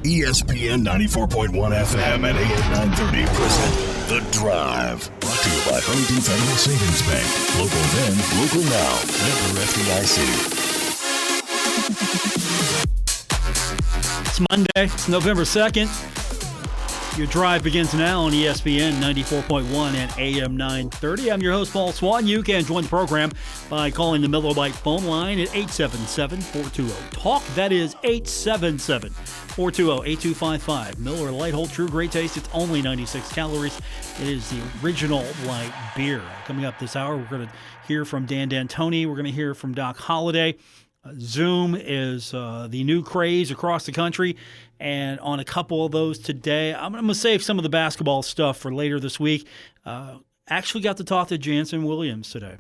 ESPN 94.1 FM and AM 930 present The Drive. Brought to you by Huntington Federal Savings Bank. Local then, local now. Member FDIC. It's Monday. It's November 2nd. Your drive begins now on ESPN 94.1 and AM 930. I'm your host, Paul Swann. You can join the program by calling the Miller Lite phone line at 877-420-TALK. That is 877-420-8255. Miller Lite, hold true, great taste. It's only 96 calories. It is the original light beer. Coming up this hour, we're going to hear from Dan D'Antoni. We're going to hear from Doc Holliday. Zoom is the new craze across the country, and on a couple of those today, I'm going to save some of the basketball stuff for later this week. Actually got to talk to Jansen Williams today,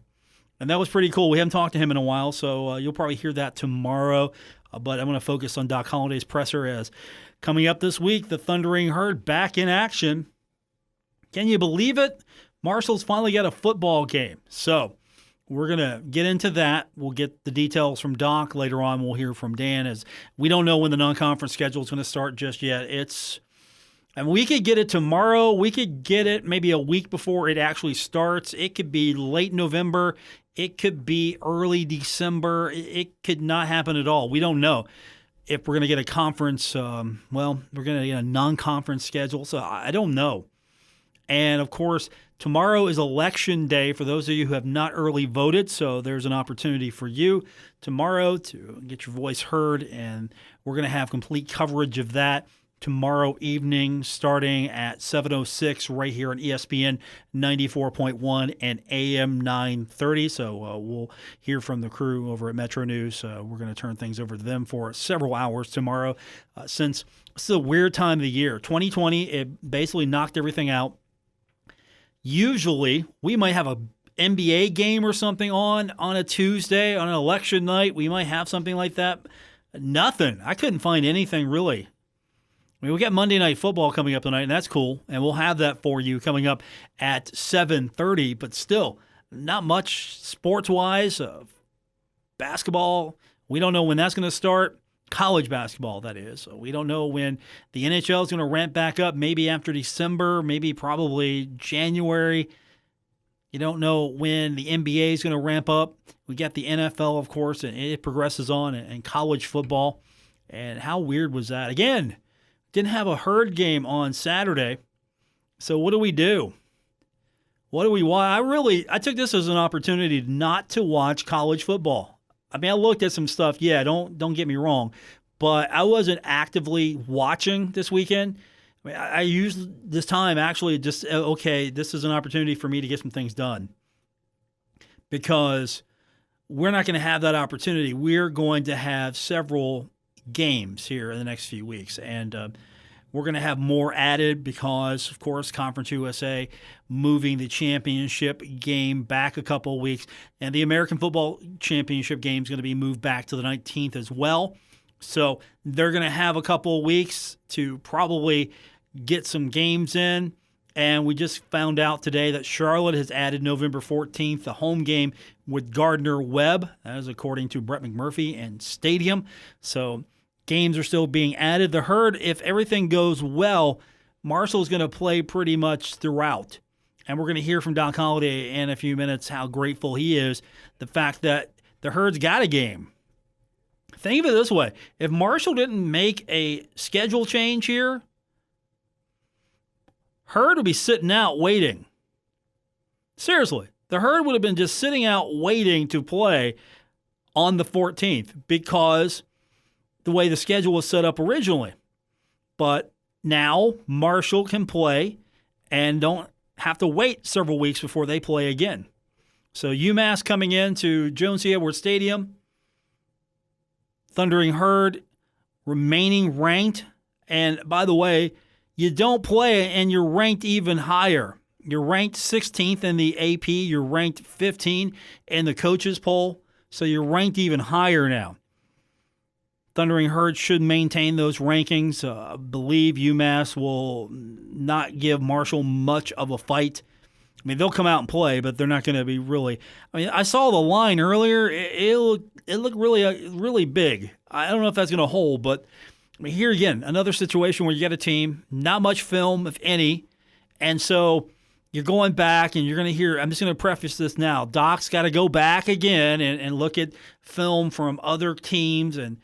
and that was pretty cool. We haven't talked to him in a while, so you'll probably hear that tomorrow, but I'm going to focus on Doc Holliday's presser as coming up this week, the Thundering Herd back in action. Can you believe it? Marshall's finally got a football game, so we're going to get into that. We'll get the details from Doc later on. We'll hear from Dan, as we don't know when the non-conference schedule is going to start just yet. And we could get it tomorrow. We could get it maybe a week before it actually starts. It could be late November. It could be early December. It could not happen at all. We don't know if we're going to get a conference. We're going to get a non-conference schedule. So I don't know. And, of course, tomorrow is Election Day for those of you who have not early voted, so there's an opportunity for you tomorrow to get your voice heard, and we're going to have complete coverage of that tomorrow evening starting at 7:06 right here on ESPN 94.1 and AM 930. So we'll hear from the crew over at Metro News. We're going to turn things over to them for several hours tomorrow since it's a weird time of the year. 2020, it basically knocked everything out. Usually, we might have a NBA game or something on a Tuesday, on an election night. We might have something like that. Nothing. I couldn't find anything really. I mean, we got Monday Night Football coming up tonight, and that's cool. And we'll have that for you coming up at 7:30. But still, not much sports-wise. Basketball, we don't know when that's going to start. College basketball, that is. So we don't know when the NHL is going to ramp back up, maybe after December, maybe probably January. You don't know when the NBA is going to ramp up. We got the NFL, of course, and it progresses on, and college football. And how weird was that? Again, didn't have a Herd game on Saturday. So what do we do? What do we watch? I took this as an opportunity not to watch college football. I mean, I looked at some stuff. Yeah, don't get me wrong, but I wasn't actively watching this weekend. I mean, I used this time actually just this is an opportunity for me to get some things done, because we're not going to have that opportunity. We're going to have several games here in the next few weeks, and we're going to have more added because, of course, Conference USA moving the championship game back a couple of weeks, and the American Football Championship game is going to be moved back to the 19th as well. So they're going to have a couple of weeks to probably get some games in, and we just found out today that Charlotte has added November 14th, the home game with Gardner-Webb. That is according to Brett McMurphy and Stadium. So games are still being added. The Herd, if everything goes well, Marshall's going to play pretty much throughout. And we're going to hear from Doc Holliday in a few minutes how grateful he is, the fact that the Herd's got a game. Think of it this way. If Marshall didn't make a schedule change here, Herd would be sitting out waiting. Seriously, the Herd would have been just sitting out waiting to play on the 14th because the way the schedule was set up originally. But now Marshall can play and don't have to wait several weeks before they play again. So UMass coming into Jones C. Edwards Stadium, Thundering Herd remaining ranked. And by the way, you don't play and you're ranked even higher. You're ranked 16th in the AP. You're ranked 15 in the coaches poll. So you're ranked even higher now. Thundering Herd should maintain those rankings. I believe UMass will not give Marshall much of a fight. I mean, they'll come out and play, but they're not going to be really. I mean, I saw the line earlier. It looked really big. I don't know if that's going to hold, but I mean, here again, another situation where you got a team, not much film, if any, and so you're going back and you're going to hear, I'm just going to preface this now, Doc's got to go back again and look at film from other teams and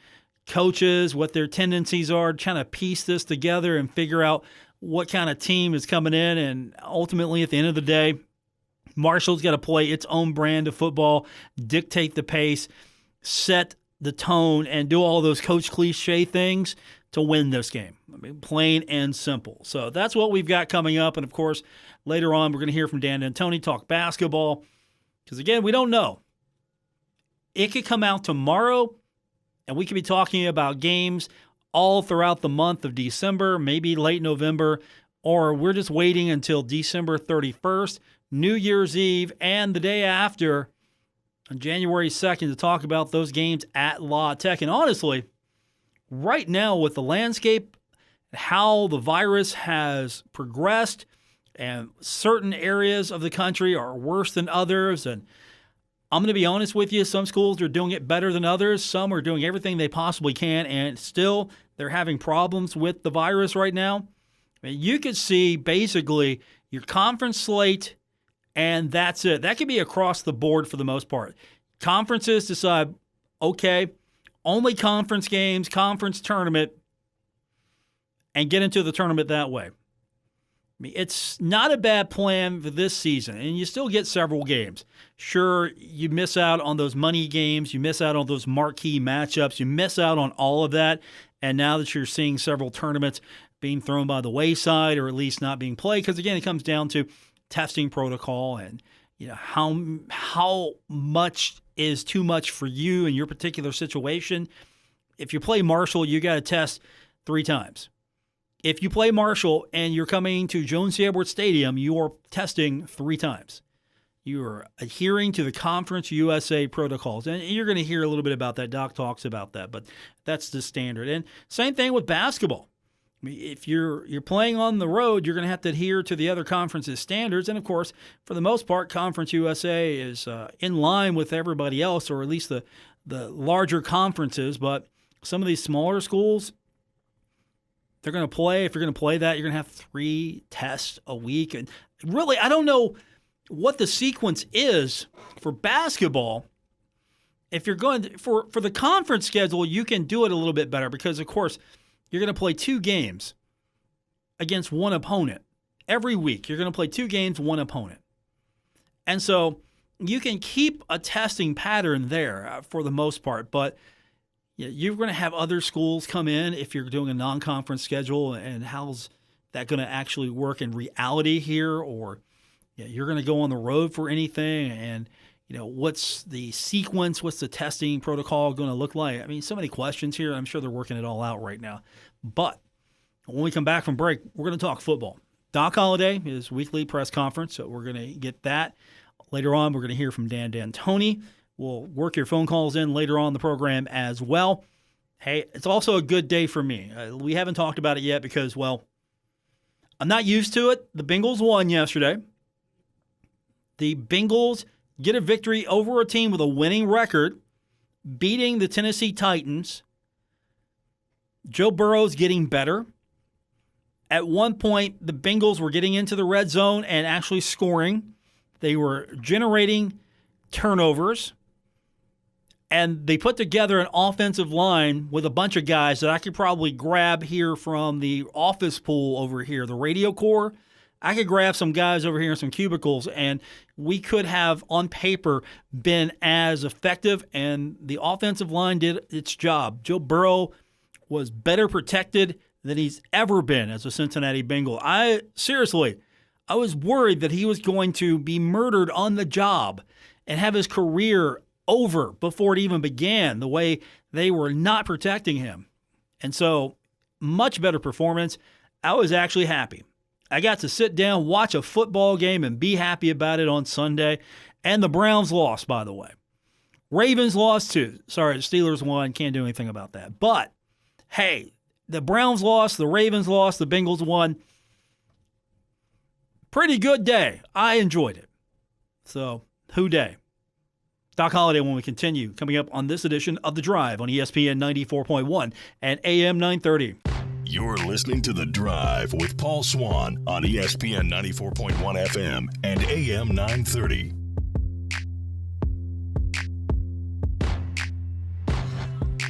coaches, what their tendencies are, trying to piece this together and figure out what kind of team is coming in. And ultimately, at the end of the day, Marshall's got to play its own brand of football, dictate the pace, set the tone, and do all those coach cliche things to win this game. I mean, plain and simple. So that's what we've got coming up. And, of course, later on, we're going to hear from Dan D'Antoni, talk basketball. Because, again, we don't know. It could come out tomorrow, and we could be talking about games all throughout the month of December, maybe late November, or we're just waiting until December 31st, New Year's Eve, and the day after, on January 2nd, to talk about those games at La Tech. And honestly, right now with the landscape, how the virus has progressed, and certain areas of the country are worse than others, and I'm going to be honest with you, some schools are doing it better than others. Some are doing everything they possibly can, and still they're having problems with the virus right now. I mean, you could see basically your conference slate, and that's it. That could be across the board for the most part. Conferences decide, okay, only conference games, conference tournament, and get into the tournament that way. I mean, it's not a bad plan for this season, and you still get several games. Sure, you miss out on those money games. You miss out on those marquee matchups. You miss out on all of that, and now that you're seeing several tournaments being thrown by the wayside or at least not being played, because, again, it comes down to testing protocol and how much is too much for you in your particular situation. If you play Marshall, you got to test 3 times. If you play Marshall and you're coming to Jones C. Edwards Stadium, you are testing 3 times. You are adhering to the Conference USA protocols. And you're going to hear a little bit about that. Doc talks about that, but that's the standard. And same thing with basketball. I mean, if you're playing on the road, you're going to have to adhere to the other conference's standards. And, of course, for the most part, Conference USA is in line with everybody else, or at least the larger conferences. But some of these smaller schools, they're going to play. If you're going to play that, you're going to have 3 tests a week. And really, I don't know what the sequence is for basketball. If you're going to, for the conference schedule, you can do it a little bit better because, of course, you're going to play 2 games against one opponent. Every week, you're going to play 2 games, one opponent. And so you can keep a testing pattern there for the most part, but you're going to have other schools come in if you're doing a non-conference schedule, and how's that going to actually work in reality here? Or you're going to go on the road for anything, and what's the sequence, what's the testing protocol going to look like? I mean, so many questions here. I'm sure they're working it all out right now. But when we come back from break, we're going to talk football. Doc Holliday, his weekly press conference, so we're going to get that. Later on, we're going to hear from Dan D'Antoni. We'll work your phone calls in later on in the program as well. Hey, it's also a good day for me. We haven't talked about it yet because, well, I'm not used to it. The Bengals won yesterday. The Bengals get a victory over a team with a winning record, beating the Tennessee Titans. Joe Burrow's getting better. At one point, the Bengals were getting into the red zone and actually scoring. They were generating turnovers. And they put together an offensive line with a bunch of guys that I could probably grab here from the office pool over here, the radio corps. I could grab some guys over here in some cubicles, and we could have, on paper, been as effective, and the offensive line did its job. Joe Burrow was better protected than he's ever been as a Cincinnati Bengal. I was worried that he was going to be murdered on the job and have his career over before it even began, the way they were not protecting him. And so, much better performance. I was actually happy. I got to sit down, watch a football game, and be happy about it on Sunday. And the Browns lost, by the way. Ravens lost too. Sorry, the Steelers won. Can't do anything about that. But, hey, the Browns lost, the Ravens lost, the Bengals won. Pretty good day. I enjoyed it. So, who day? Doc Holliday when we continue, coming up on this edition of The Drive on ESPN 94.1 and AM 930. You're listening to The Drive with Paul Swann on ESPN 94.1 FM and AM 930.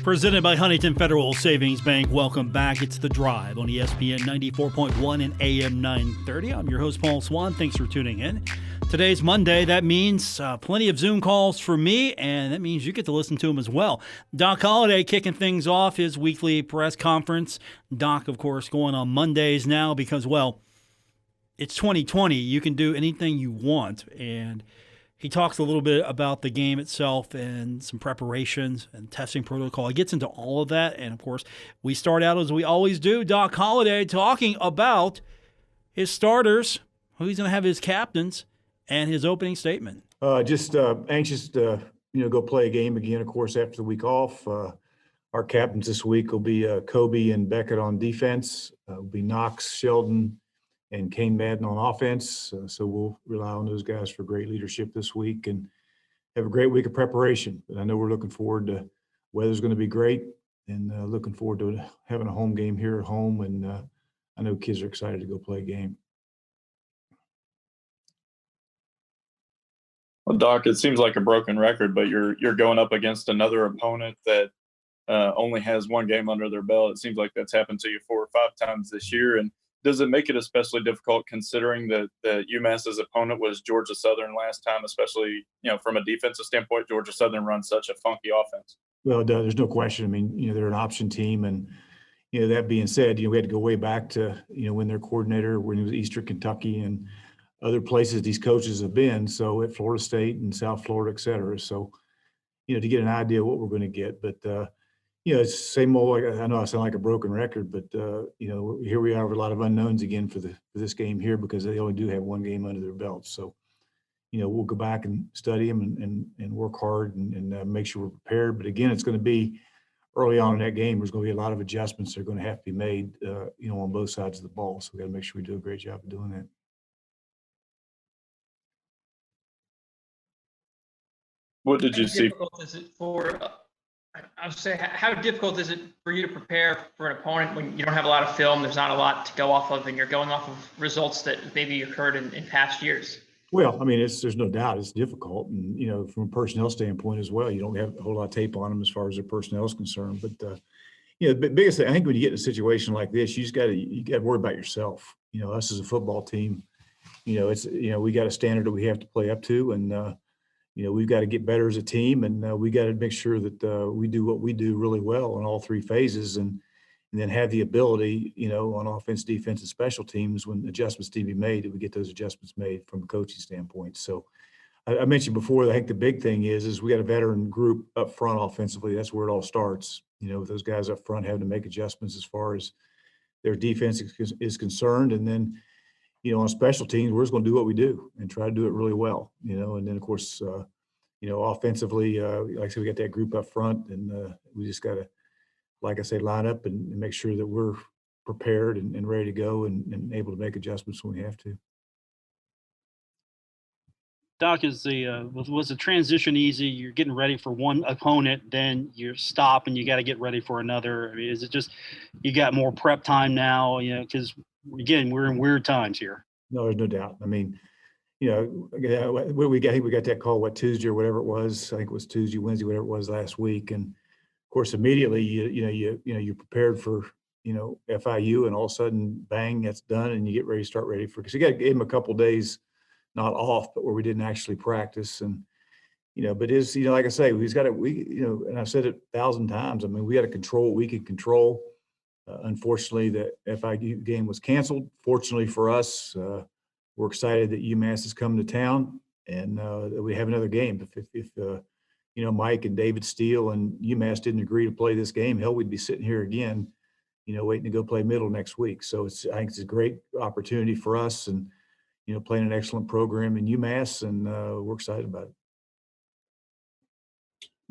Presented by Huntington Federal Savings Bank. Welcome back. It's The Drive on ESPN 94.1 and AM 930. I'm your host, Paul Swann. Thanks for tuning in. Today's Monday. That means plenty of Zoom calls for me, and that means you get to listen to them as well. Doc Holliday kicking things off, his weekly press conference. Doc, of course, going on Mondays now because, well, it's 2020. You can do anything you want, and he talks a little bit about the game itself and some preparations and testing protocol. He gets into all of that, and, of course, we start out as we always do, Doc Holliday talking about his starters, who he's going to have his captains, and his opening statement. Just anxious to go play a game again, of course, after the week off. Our captains this week will be Kobe and Beckett on defense. Will be Knox, Sheldon, and Kane Madden on offense. So we'll rely on those guys for great leadership this week and have a great week of preparation. But I know we're looking forward to weather's going to be great and looking forward to having a home game here at home. And I know kids are excited to go play a game. Well, Doc, it seems like a broken record, but you're going up against another opponent that only has one game under their belt. It seems like that's happened to you 4 or 5 times this year. And does it make it especially difficult considering that UMass's opponent was Georgia Southern last time, especially from a defensive standpoint? Georgia Southern runs such a funky offense. Well, there's no question. I mean, they're an option team, and that being said, we had to go way back to when their coordinator, when he was Eastern Kentucky and other places these coaches have been, so at Florida State and South Florida, et cetera. So, to get an idea of what we're going to get. But, it's the same old, I know I sound like a broken record, but, here we are with a lot of unknowns again for this game here because they only do have one game under their belts. So, we'll go back and study them and work hard and make sure we're prepared. But, again, it's going to be early on in that game. There's going to be a lot of adjustments that are going to have to be made, on both sides of the ball. So we got to make sure we do a great job of doing that. What did you see? How difficult is it for you to prepare for an opponent when you don't have a lot of film, there's not a lot to go off of, and you're going off of results that maybe occurred in past years? Well, I mean, there's no doubt it's difficult. And, from a personnel standpoint as well, you don't have a whole lot of tape on them as far as their personnel is concerned. But, the biggest thing, I think when you get in a situation like this, you got to worry about yourself. Us as a football team, it's, we got a standard that we have to play up to. And, we've got to get better as a team, and we got to make sure that we do what we do really well in all 3 phases, and then have the ability, on offense, defense, and special teams when adjustments need to be made, that we get those adjustments made from a coaching standpoint. So I mentioned before, I think the big thing is we got a veteran group up front offensively. That's where it all starts. With those guys up front having to make adjustments as far as their defense is concerned, and then on special teams, we're just going to do what we do and try to do it really well, and then, of course, offensively, like I said, we got that group up front, and we just got to, like I said, line up and make sure that we're prepared and ready to go and able to make adjustments when we have to. Doc, was the transition easy? You're getting ready for one opponent, then you stop and you got to get ready for another. I mean, is it just you got more prep time now? Because again, we're in weird times here. No, there's no doubt. I mean, we got that call Tuesday or whatever it was. I think it was Tuesday, Wednesday, whatever it was last week, and of course immediately you're prepared for FIU, and all of a sudden bang, that's done, and you get ready to start ready for, because you got to give him a couple of days. Not off, but where we didn't actually practice. And, but it's, like I say, and I've said it 1,000 times. I mean, we got to control what we can control. Unfortunately, the FIU game was canceled. Fortunately for us, we're excited that UMass is coming to town and that we have another game. If Mike and David Steele and UMass didn't agree to play this game, hell, we'd be sitting here again, waiting to go play middle next week. So I think it's a great opportunity for us, and, playing an excellent program in UMass, and we're excited about it.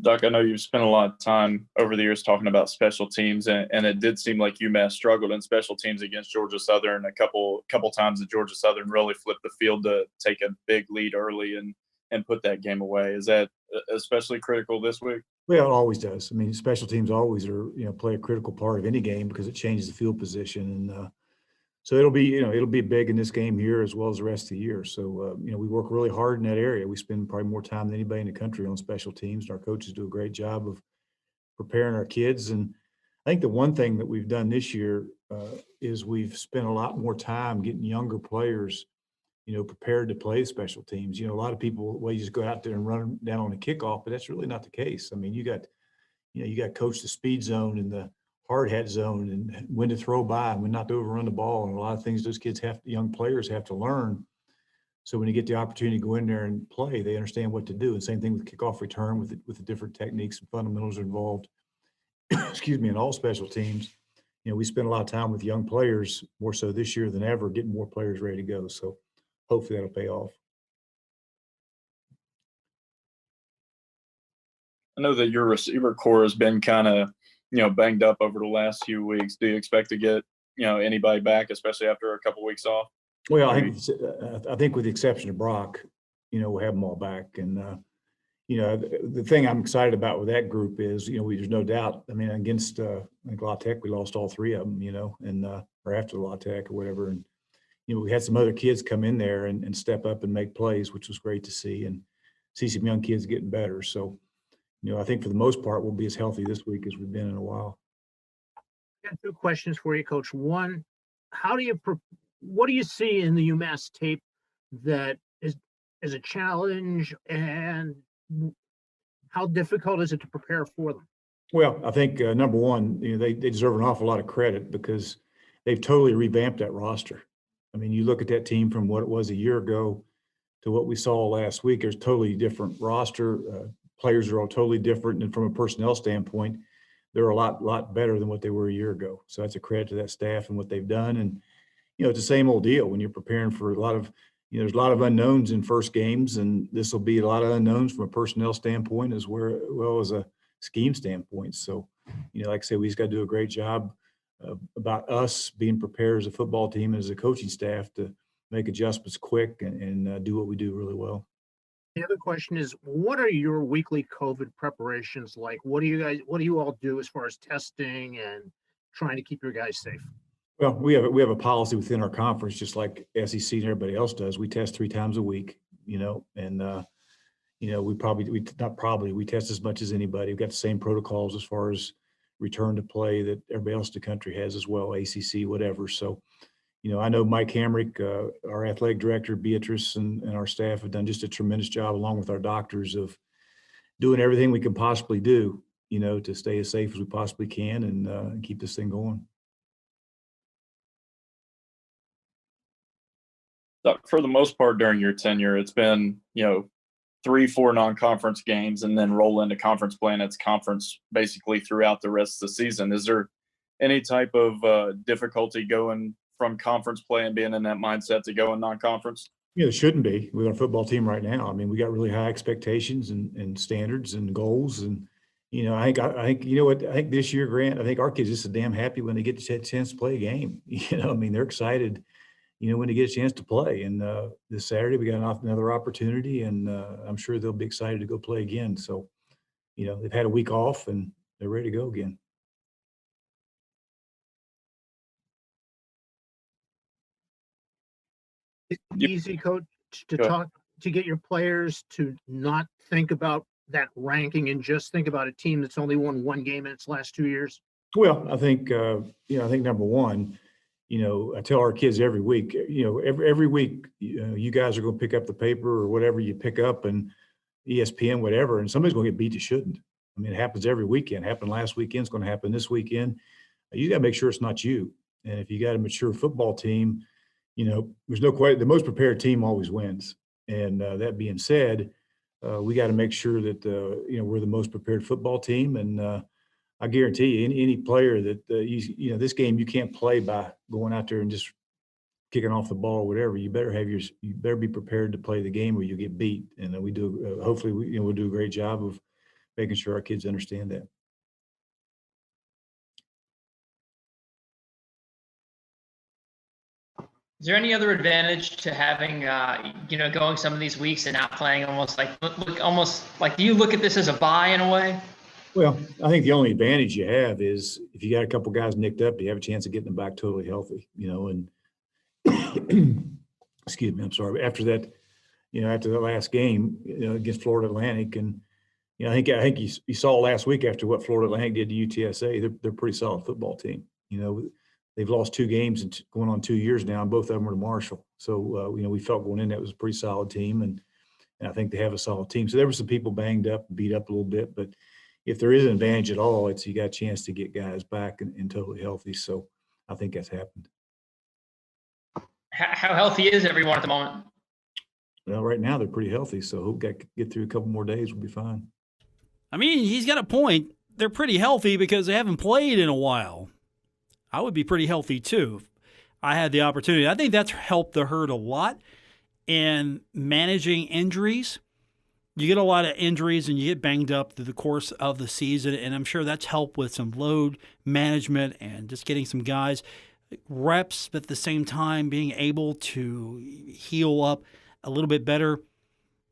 Doc, I know you've spent a lot of time over the years talking about special teams, and it did seem like UMass struggled in special teams against Georgia Southern a couple times that Georgia Southern really flipped the field to take a big lead early and and put that game away. Is that especially critical this week? Well, it always does. I mean, special teams always are, play a critical part of any game because it changes the field position. And so it'll be big in this game here as well as the rest of the year. So, we work really hard in that area. We spend probably more time than anybody in the country on special teams. And our coaches do a great job of preparing our kids. And I think the one thing that we've done this year is we've spent a lot more time getting younger players, prepared to play special teams. A lot of people, well, you just go out there and run down on the kickoff, but that's really not the case. I mean, you got to coach the speed zone and the hard hat zone and when to throw by and when not to overrun the ball. And a lot of things those young players have to learn. So when you get the opportunity to go in there and play, they understand what to do. And same thing with kickoff return with the different techniques and fundamentals involved, excuse me, in all special teams. We spend a lot of time with young players, more so this year than ever, getting more players ready to go. So hopefully that'll pay off. I know that your receiver core has been kind of, banged up over the last few weeks. Do you expect to get, anybody back, especially after a couple weeks off? Well, I think with the exception of Brock, we'll have them all back. And, the thing I'm excited about with that group is, there's no doubt. I mean, against I think La Tech, we lost all three of them, and or after La Tech or whatever. And, we had some other kids come in there and step up and make plays, which was great to see, and see some young kids getting better. So, I think for the most part, we'll be as healthy this week as we've been in a while. I got two questions for you, Coach. One, what do you see in the UMass tape that is a challenge, and how difficult is it to prepare for them? Well, I think number one, they deserve an awful lot of credit because they've totally revamped that roster. I mean, you look at that team from what it was a year ago to what we saw last week. There's a totally different roster. Players are all totally different, and from a personnel standpoint, they're a lot better than what they were a year ago. So that's a credit to that staff and what they've done. And it's the same old deal when you're preparing for a lot of, there's a lot of unknowns in first games, and this will be a lot of unknowns from a personnel standpoint as well as a scheme standpoint. So, like I said, we just got to do a great job about us being prepared as a football team and as a coaching staff to make adjustments quick and do what we do really well. The other question is, what are your weekly COVID preparations like? What do you all do as far as testing and trying to keep your guys safe? Well, we have a policy within our conference, just like SEC and everybody else does. We test 3 times a week, and we test as much as anybody. We've got the same protocols as far as return to play that everybody else in the country has as well, ACC, whatever. So, I know Mike Hamrick, our athletic director, Beatrice, and our staff have done just a tremendous job, along with our doctors, of doing everything we can possibly do, to stay as safe as we possibly can and keep this thing going. For the most part during your tenure, it's been, 3-4 non-conference games and then roll into conference play, and it's conference basically throughout the rest of the season. Is there any type of difficulty going from conference play and being in that mindset to go in non-conference? There shouldn't be with our football team right now. I mean, we got really high expectations and standards and goals. And, I think, I think this year, Grant, I think our kids are just so damn happy when they get the chance to play a game. I mean, they're excited, when they get a chance to play. And this Saturday, we got another opportunity, and I'm sure they'll be excited to go play again. So, they've had a week off and they're ready to go again. It's easy, Coach, to get your players to not think about that ranking and just think about a team that's only won 1 game in its last 2 years? Well, I think number one, I tell our kids every week, every week, you guys are going to pick up the paper or whatever you pick up, and ESPN, whatever, and somebody's going to get beat that shouldn't. I mean, it happens every weekend. It happened last weekend. It's going to happen this weekend. You got to make sure it's not you. And if you got a mature football team, there's no question the most prepared team always wins. And that being said, we got to make sure that we're the most prepared football team. And I guarantee you, any player that this game you can't play by going out there and just kicking off the ball or whatever. You better be prepared to play the game or you get beat. And we do. Hopefully, we'll do a great job of making sure our kids understand that. Is there any other advantage to having, going some of these weeks and not playing almost like, do you look at this as a bye in a way? Well, I think the only advantage you have is if you got a couple guys nicked up, you have a chance of getting them back totally healthy, and excuse me, I'm sorry. After that, after the last game, against Florida Atlantic, and I think you saw last week after what Florida Atlantic did to UTSA, they're a pretty solid football team. They've lost 2 games and going on 2 years now, and both of them were to Marshall. So we felt going in that was a pretty solid team, and I think they have a solid team. So there were some people banged up, beat up a little bit, but if there is an advantage at all, it's you got a chance to get guys back and totally healthy. So I think that's happened. How healthy is everyone at the moment? Well, right now they're pretty healthy, so hope we get through a couple more days, we'll be fine. I mean, he's got a point. They're pretty healthy because they haven't played in a while. I would be pretty healthy too if I had the opportunity. I think that's helped the Herd a lot in managing injuries. You get a lot of injuries and you get banged up through the course of the season, and I'm sure that's helped with some load management and just getting some guys reps, but at the same time being able to heal up a little bit better.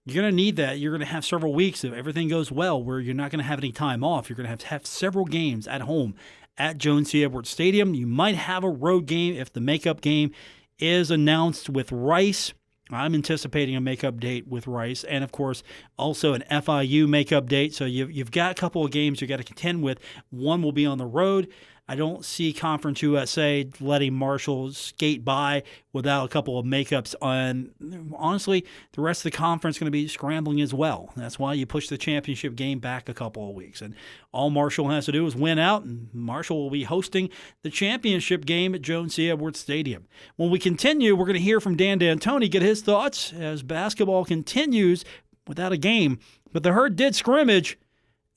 You're going to need that. You're going to have several weeks if everything goes well where you're not going to have any time off. You're going to have several games at home at Jones C. Edwards Stadium. You might have a road game if the makeup game is announced with Rice. I'm anticipating a makeup date with Rice, and of course also an FIU makeup date. So you've got a couple of games you got to contend with. One will be on the road. I don't see Conference USA letting Marshall skate by without a couple of makeups on. Honestly, the rest of the conference is going to be scrambling as well. That's why you push the championship game back a couple of weeks. And all Marshall has to do is win out, and Marshall will be hosting the championship game at Jones C. Edwards Stadium. When we continue, we're going to hear from Dan D'Antoni, get his thoughts as basketball continues without a game. But the Herd did scrimmage,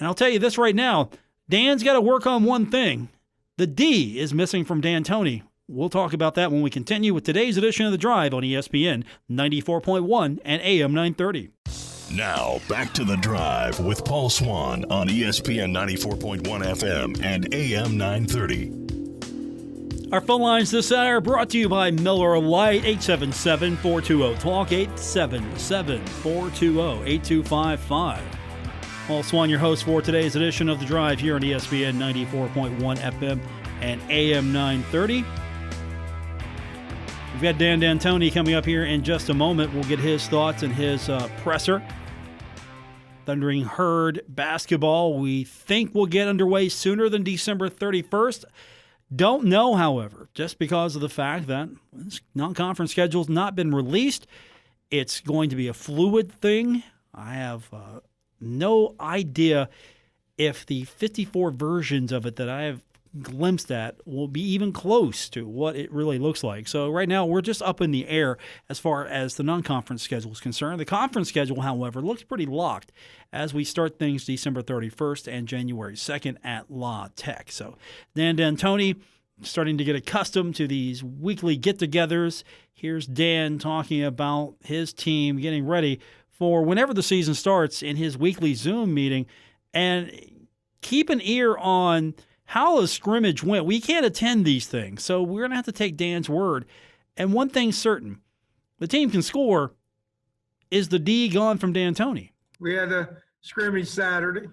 and I'll tell you this right now, Dan's got to work on one thing. The D is missing from D'Antoni. We'll talk about that when we continue with today's edition of The Drive on ESPN 94.1 and AM 930. Now, back to The Drive with Paul Swann on ESPN 94.1 FM and AM 930. Our phone lines this hour are brought to you by Miller Lite, 877-420-TALK, 877-420-8255. Paul Swann, your host for today's edition of The Drive here on ESPN 94.1 FM and AM 930. We've got Dan D'Antoni coming up here in just a moment. We'll get his thoughts and his presser. Thundering Herd basketball, we think will get underway sooner than December 31st. Don't know, however, just because of the fact that this non-conference schedule has not been released. It's going to be a fluid thing. I have no idea if the 54 versions of it that I have glimpsed at will be even close to what it really looks like. So right now we're just up in the air as far as the non-conference schedule is concerned. The conference schedule, however, looks pretty locked as we start things December 31st and January 2nd at La Tech. So Dan D'Antoni starting to get accustomed to these weekly get-togethers. Here's Dan talking about his team getting ready for whenever the season starts in his weekly Zoom meeting, and keep an ear on how the scrimmage went. We can't attend these things, so we're going to have to take Dan's word. And one thing's certain, the team can score. Is the D gone from D'Antoni? We had a scrimmage Saturday,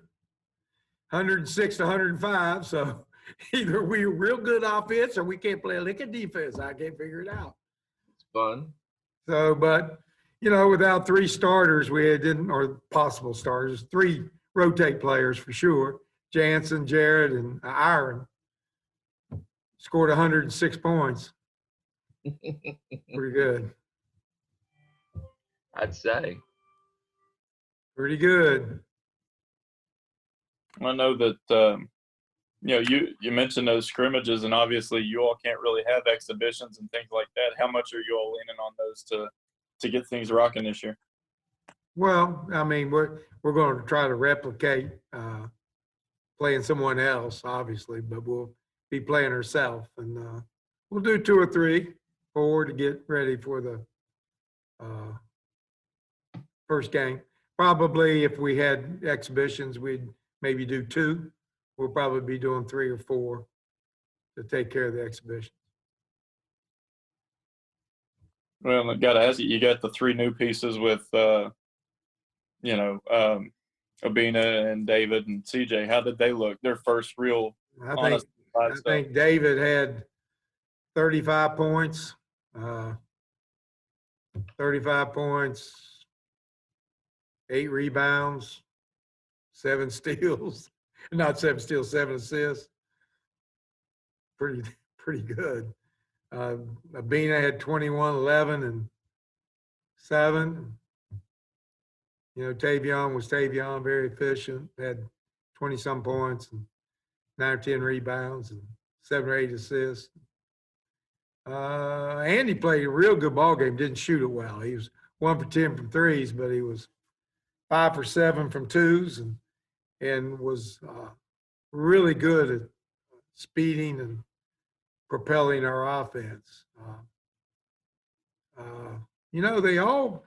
106 to 105, so either we're real good offense or we can't play a lick of defense. I can't figure it out. It's fun. So, but without 3 starters, we didn't, or possible starters, 3 rotate players for sure. Jansen, Jared, and Aaron scored 106 points. Pretty good. I'd say. Pretty good. I know that you mentioned those scrimmages, and obviously you all can't really have exhibitions and things like that. How much are you all leaning on those to get things rocking this year? Well, I mean, we're going to try to replicate playing someone else, obviously, but we'll be playing ourselves, and we'll do 2 or 3, 4 to get ready for the first game. Probably if we had exhibitions, we'd maybe do 2. We'll probably be doing 3 or 4 to take care of the exhibition. Well, I got to ask you, you got the three new pieces with, Obina and David and CJ. How did they look? Their first real I honest think, stuff. I think David had 35 points, 8 rebounds, 7 steals, not 7 steals, 7 assists. Pretty good. Abina had 21, 11, and 7. Tavion was Tavion, very efficient, had 20-some points and 9 or 10 rebounds and 7 or 8 assists. Andy played a real good ball game, didn't shoot it well. He was 1 for 10 from threes, but he was 5 for 7 from twos and was really good at speeding and propelling our offense. They all,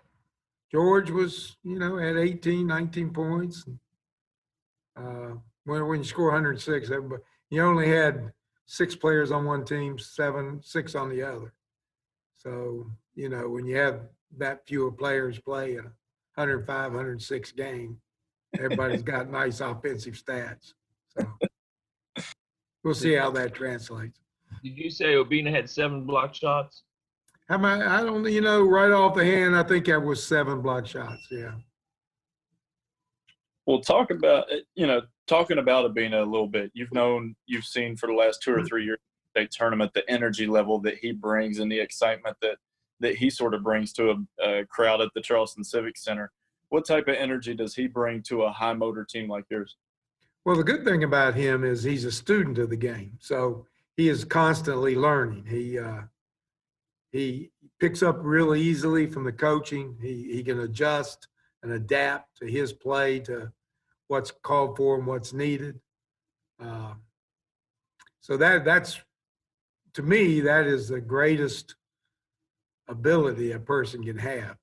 George was, had 18, 19 points. When you score 106, you only had 6 players on one team, 6 on the other. So, when you have that fewer players play in a 105, 106 game, everybody's got nice offensive stats. So we'll see how that translates. Did you say Obina had 7 block shots? How many? I don't, right off the hand, I think that was 7 block shots. Yeah. Well, talking about Abina a little bit. You've seen for the last 2 or 3 years, state tournament, the energy level that he brings and the excitement that he sort of brings to a crowd at the Charleston Civic Center. What type of energy does he bring to a high motor team like yours? Well, the good thing about him is he's a student of the game. So he is constantly learning. He picks up really easily from the coaching. He can adjust and adapt to his play, to what's called for and what's needed. So that's, to me, that is the greatest ability a person can have,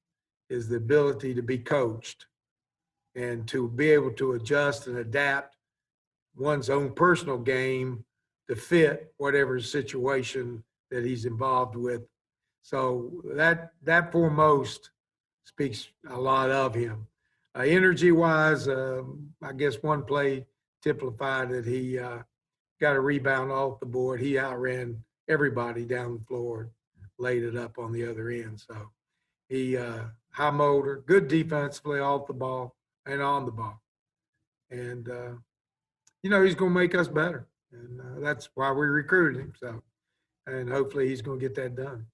is the ability to be coached and to be able to adjust and adapt one's own personal game to fit whatever situation that he's involved with. So that foremost speaks a lot of him. Energy-wise, I guess one play typified that he got a rebound off the board. He outran everybody down the floor, laid it up on the other end. So he high motor, good defensively off the ball and on the ball. And, he's going to make us better. And that's why we recruited him. So, and hopefully he's going to get that done.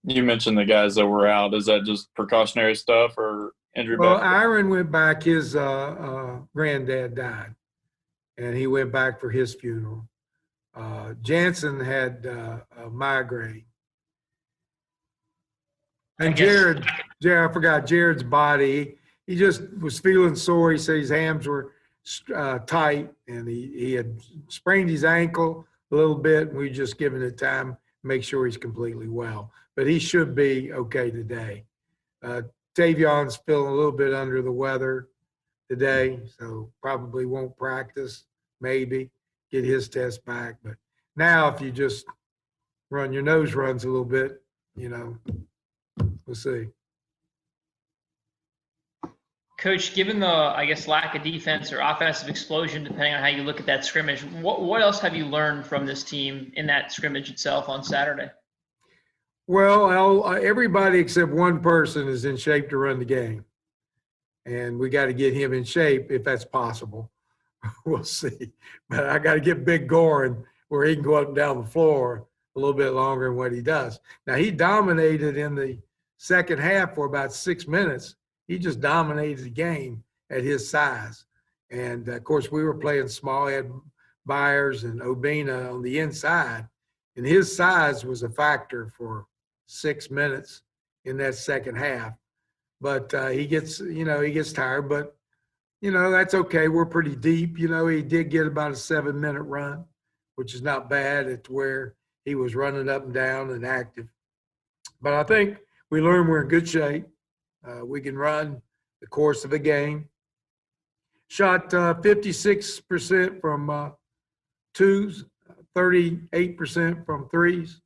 You mentioned the guys that were out. Is that just precautionary stuff or injury? Well, Aaron went back. His granddad died, and he went back for his funeral. Jansen had a migraine. And Jared, I forgot Jared's body. He just was feeling sore. He said his hams were tight, and he had sprained his ankle a little bit, and we just given it time to make sure he's completely well. But he should be okay today. Tavion's feeling a little bit under the weather today, so probably won't practice, maybe get his test back. But now if you just run, your nose runs a little bit, we'll see. Coach, given the, lack of defense or offensive explosion, depending on how you look at that scrimmage, what else have you learned from this team in that scrimmage itself on Saturday? Well, everybody except one person is in shape to run the game. And we got to get him in shape if that's possible. We'll see. But I got to get Big Gorin where he can go up and down the floor a little bit longer than what he does. Now, he dominated in the second half for about 6 minutes. He just dominated the game at his size. And, of course, we were playing small. He had Byers and Obina on the inside. And his size was a factor for 6 minutes in that second half. But he gets tired. But, that's okay. We're pretty deep. He did get about a 7-minute run, which is not bad. It's where he was running up and down and active. But I think we learned we're in good shape. We can run the course of a game. Shot 56% from twos, 38% from threes.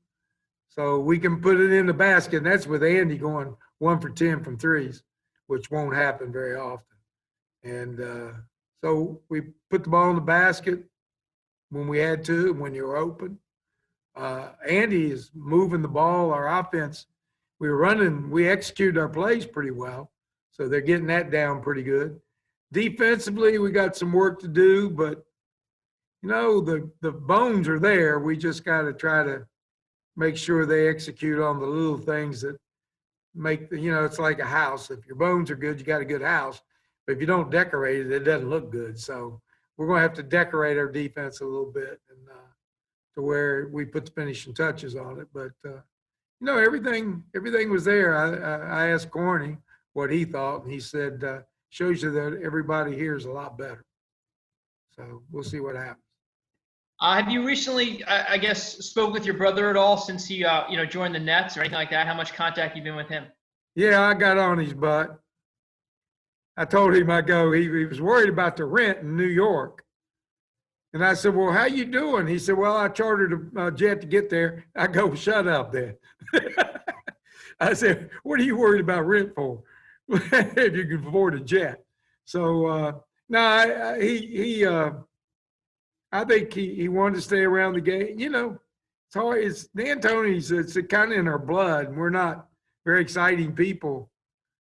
So we can put it in the basket, and that's with Andy going 1 for 10 from threes, which won't happen very often. And so we put the ball in the basket when we had to, when you're open. Andy is moving the ball. Our offense, we executed our plays pretty well. So they're getting that down pretty good. Defensively, we got some work to do, but the bones are there. We just got to try to make sure they execute on the little things that make it's like a house. If your bones are good, you got a good house. But if you don't decorate it, it doesn't look good. So we're going to have to decorate our defense a little bit and to where we put the finishing touches on it. But everything was there. I asked Corny what he thought, and he said, shows you that everybody here is a lot better. So we'll see what happens. Have you recently, I guess, spoke with your brother at all since he, joined the Nets or anything like that? How much contact you been with him? Yeah, I got on his butt. I told him he was worried about the rent in New York. And I said, well, how you doing? He said, well, I chartered a jet to get there. I go, shut up then. I said, what are you worried about rent for if you can afford a jet? So, no, I think he wanted to stay around the game. It's hard. It's D'Antoni's. It's kind of in our blood. We're not very exciting people.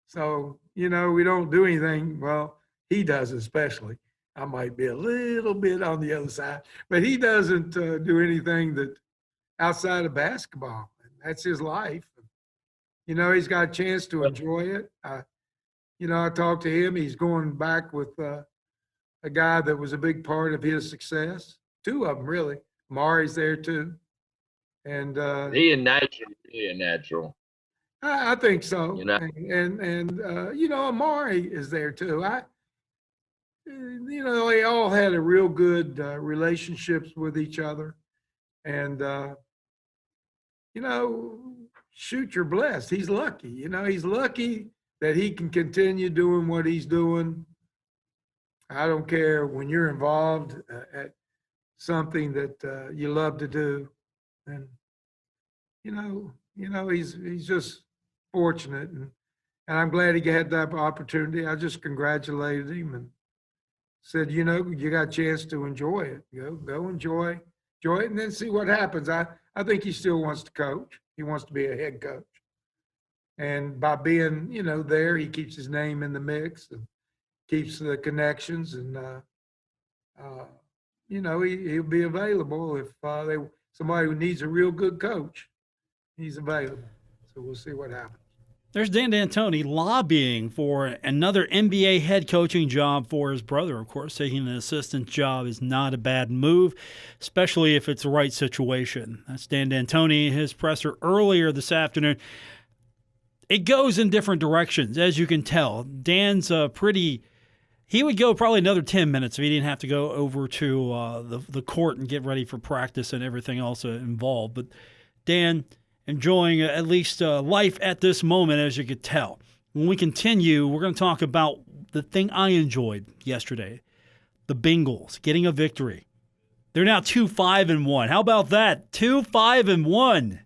So, we don't do anything. Well, he does especially. I might be a little bit on the other side, but he doesn't do anything that outside of basketball. That's his life. He's got a chance to enjoy it. I talked to him. He's going back with a guy that was a big part of his success. 2 of them, really. Amari's there too. And he a natural. I think so. And Amari is there too. They all had a real good relationships with each other. And shoot, you're blessed. He's lucky. He's lucky that he can continue doing what he's doing. I don't care when you're involved at something that you love to do, and he's just fortunate, and I'm glad he had that opportunity. I just congratulated him and said, you got a chance to enjoy it. Go enjoy it, and then see what happens. I think he still wants to coach. He wants to be a head coach, and by being there, he keeps his name in the mix and keeps the connections, and he'll be available if somebody who needs a real good coach. He's available, so we'll see what happens. There's Dan D'Antoni lobbying for another NBA head coaching job for his brother. Of course, taking an assistant job is not a bad move, especially if it's the right situation. That's Dan D'Antoni, his presser earlier this afternoon. It goes in different directions, as you can tell. Dan's he would go probably another 10 minutes if he didn't have to go over to the court and get ready for practice and everything else involved. But Dan enjoying at least life at this moment, as you could tell. When we continue, we're going to talk about the thing I enjoyed yesterday, the Bengals getting a victory. They're now 2-5-1. How about that? 2-5-1.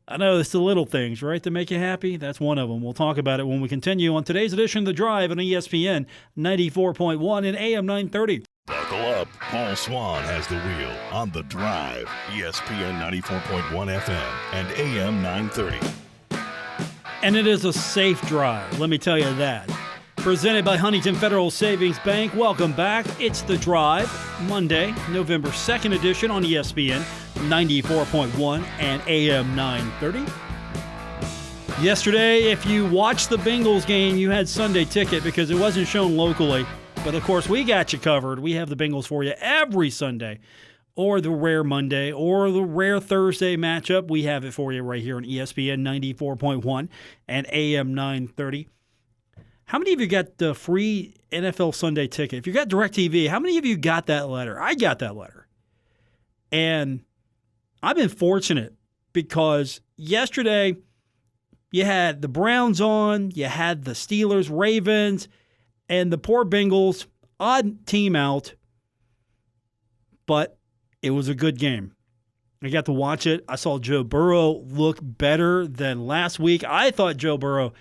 I know it's the little things, right, that make you happy. That's one of them. We'll talk about it when we continue on today's edition of The Drive on ESPN 94.1 and AM 930. Buckle up. Paul Swann has the wheel on The Drive, ESPN 94.1 FM and AM 930. And it is a safe drive, let me tell you that. Presented by Huntington Federal Savings Bank. Welcome back. It's The Drive, Monday, November 2nd edition on ESPN 94.1 and AM 930. Yesterday, if you watched the Bengals game, you had Sunday ticket because it wasn't shown locally. But, of course, we got you covered. We have the Bengals for you every Sunday, or the rare Monday, or the rare Thursday matchup. We have it for you right here on ESPN 94.1 and AM 930. How many of you got the free NFL Sunday ticket? If you got DirecTV, how many of you got that letter? I got that letter. And I've been fortunate because yesterday you had the Browns on, you had the Steelers, Ravens, and the poor Bengals, odd team out, but it was a good game. I got to watch it. I saw Joe Burrow look better than last week. I thought Joe Burrow,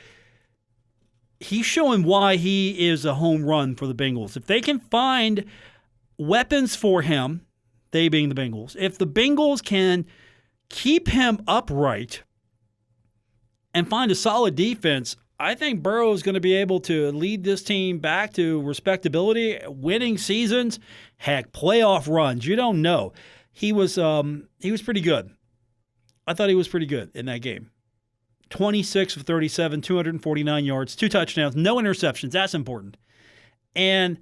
he's showing why he is a home run for the Bengals. If they can find weapons for him, they being the Bengals, if the Bengals can keep him upright and find a solid defense, I think Burrow is going to be able to lead this team back to respectability, winning seasons, heck, playoff runs. You don't know. He was pretty good. I thought he was pretty good in that game. 26 of 37, 249 yards, 2 touchdowns, no interceptions. That's important. And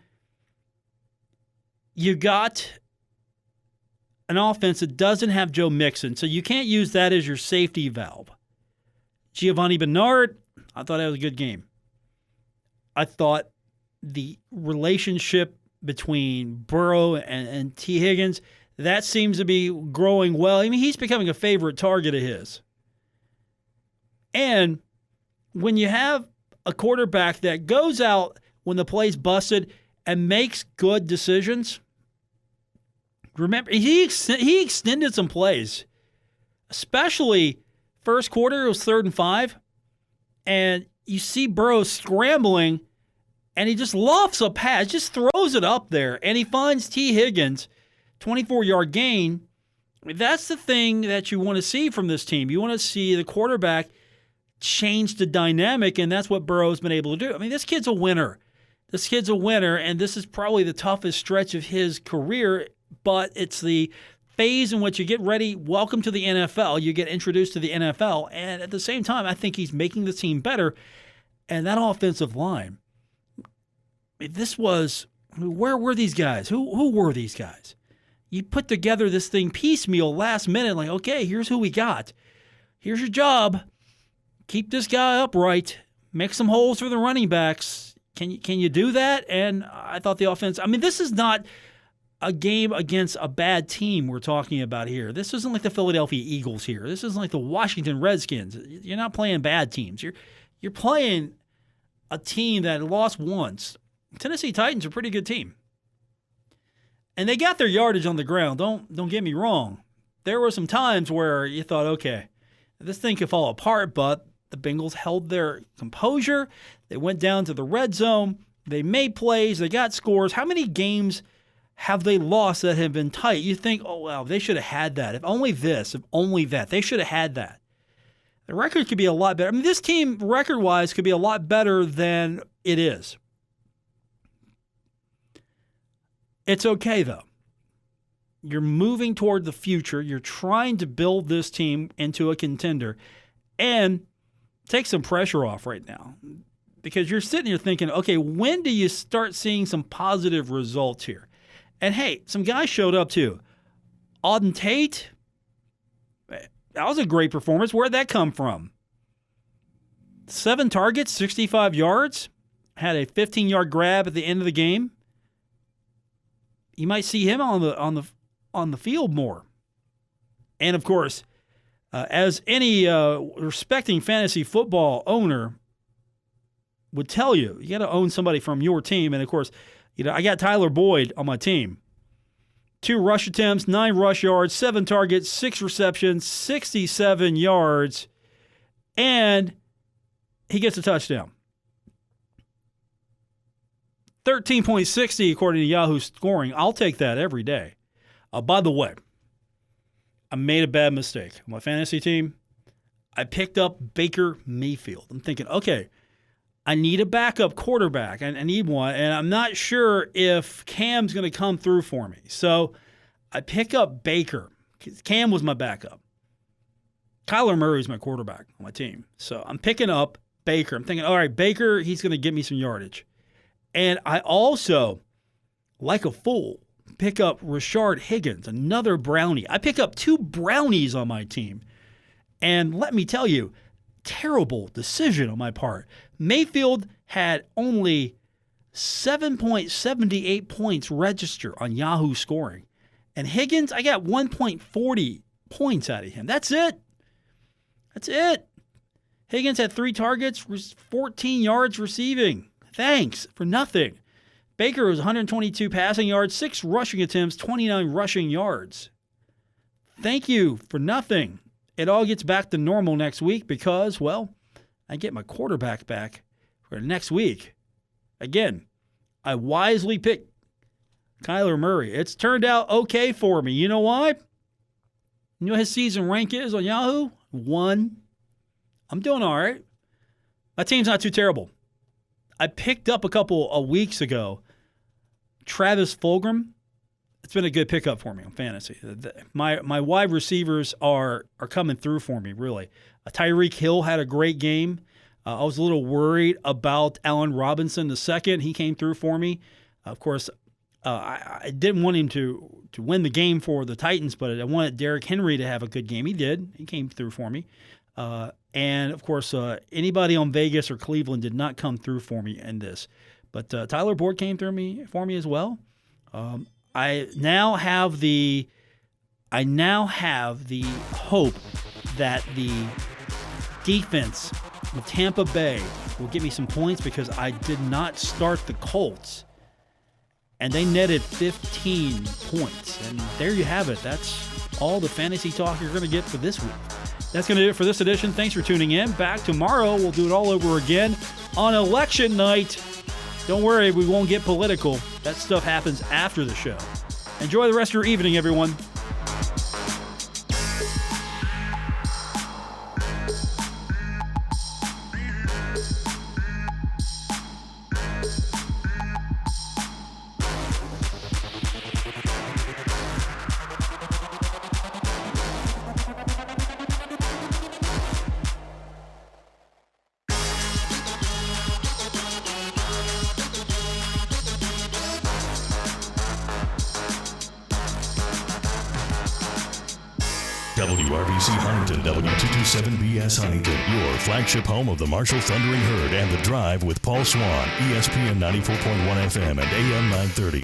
you got an offense that doesn't have Joe Mixon, so you can't use that as your safety valve. Giovanni Bernard, I thought that was a good game. I thought the relationship between Burrow and T. Higgins, that seems to be growing well. I mean, he's becoming a favorite target of his. And when you have a quarterback that goes out when the play's busted and makes good decisions, remember, he extended some plays, especially first quarter. It was 3rd and 5, and you see Burrow scrambling, and he just lofts a pass, just throws it up there, and he finds T. Higgins, 24-yard gain. That's the thing that you want to see from this team. You want to see the quarterback change the dynamic, and that's what Burrow's been able to do. I mean, this kid's a winner. This kid's a winner, and this is probably the toughest stretch of his career, but it's the phase in which you get ready. Welcome to the NFL. You get introduced to the NFL, and at the same time, I think he's making the team better. And that offensive line, where were these guys? Who were these guys? You put together this thing piecemeal last minute, like, okay, here's who we got. Here's your job. Keep this guy upright. Make some holes for the running backs. Can you do that? And I thought the offense, I mean, this is not a game against a bad team we're talking about here. This isn't like the Philadelphia Eagles here. This isn't like the Washington Redskins. You're not playing bad teams. You're playing a team that lost once. Tennessee Titans are a pretty good team. And they got their yardage on the ground. Don't get me wrong. There were some times where you thought, okay, this thing could fall apart, but the Bengals held their composure. They went down to the red zone. They made plays. They got scores. How many games have they lost that have been tight? You think, oh, wow, they should have had that. If only this, if only that. They should have had that. The record could be a lot better. I mean, this team, record-wise, could be a lot better than it is. It's okay, though. You're moving toward the future. You're trying to build this team into a contender and take some pressure off right now, because you're sitting here thinking, okay, when do you start seeing some positive results here? And, hey, some guys showed up, too. Auden Tate, that was a great performance. Where'd that come from? 7 targets, 65 yards, had a 15-yard grab at the end of the game. You might see him on the field more. And, of course, as any respecting fantasy football owner would tell you, you got to own somebody from your team. And, of course, I got Tyler Boyd on my team. 2 rush attempts, 9 rush yards, 7 targets, 6 receptions, 67 yards, and he gets a touchdown. 13.60 according to Yahoo scoring. I'll take that every day. By the way, I made a bad mistake. On my fantasy team, I picked up Baker Mayfield. I'm thinking, okay, I need a backup quarterback. I need one, and I'm not sure if Cam's going to come through for me. So I pick up Baker. Cam was my backup. Kyler Murray's my quarterback on my team. So I'm picking up Baker. I'm thinking, all right, Baker, he's going to give me some yardage. And I also, like a fool, pick up Rashard Higgins, another brownie. I pick up 2 brownies on my team. And let me tell you, terrible decision on my part. Mayfield had only 7.78 points register on Yahoo scoring. And Higgins, I got 1.40 points out of him. That's it. Higgins had 3 targets, 14 yards receiving. Thanks for nothing. Baker was 122 passing yards, 6 rushing attempts, 29 rushing yards. thank you for nothing. It all gets back to normal next week because, well, I get my quarterback back for next week. Again, I wisely picked Kyler Murray. It's turned out okay for me. You know why? You know what his season rank is on Yahoo? 1. I'm doing all right. My team's not too terrible. I picked up a couple of weeks ago Travis Fulgham. It's been a good pickup for me on fantasy. My wide receivers are coming through for me, really. Tyreek Hill had a great game. I was a little worried about Allen Robinson II. He came through for me. Of course, I didn't want him to win the game for the Titans, but I wanted Derrick Henry to have a good game. He did. He came through for me. And, of course, anybody on Vegas or Cleveland did not come through for me in this. But Tyler Boyd came through for me as well. I now have the hope that the defense of Tampa Bay will give me some points because I did not start the Colts. And they netted 15 points. And there you have it. That's all the fantasy talk you're going to get for this week. That's going to do it for this edition. Thanks for tuning in. Back tomorrow. We'll do it all over again on election night. Don't worry, we won't get political. That stuff happens after the show. Enjoy the rest of your evening, everyone. WRBC Huntington, W227BS Huntington, your flagship home of the Marshall Thundering Herd and The Drive with Paul Swann, ESPN 94.1 FM and AM 930.